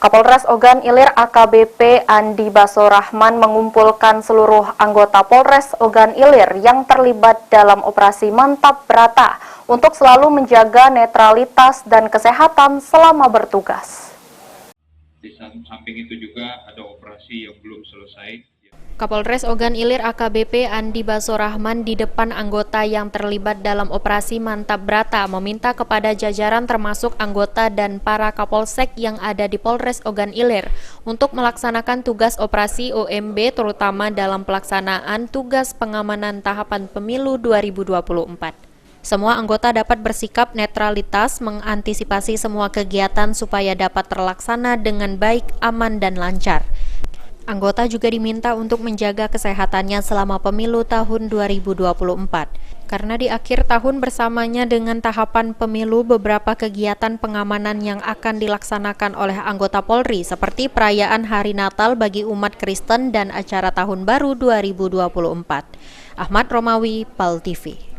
Kapolres Ogan Ilir AKBP Andi Basorahman mengumpulkan seluruh anggota Polres Ogan Ilir yang terlibat dalam operasi Mantap Brata untuk selalu menjaga netralitas dan kesehatan selama bertugas. Di samping itu juga ada operasi yang belum selesai. Kapolres Ogan Ilir AKBP Andi Basorahman di depan anggota yang terlibat dalam operasi Mantap Brata meminta kepada jajaran termasuk anggota dan para kapolsek yang ada di Polres Ogan Ilir untuk melaksanakan tugas operasi OMB terutama dalam pelaksanaan tugas pengamanan tahapan pemilu 2024. Semua anggota dapat bersikap netralitas mengantisipasi semua kegiatan supaya dapat terlaksana dengan baik, aman, dan lancar. Anggota juga diminta untuk menjaga kesehatannya selama pemilu tahun 2024. Karena di akhir tahun bersamanya dengan tahapan pemilu, beberapa kegiatan pengamanan yang akan dilaksanakan oleh anggota Polri seperti perayaan Hari Natal bagi umat Kristen dan acara Tahun Baru 2024. Ahmad Romawi, PAL TV.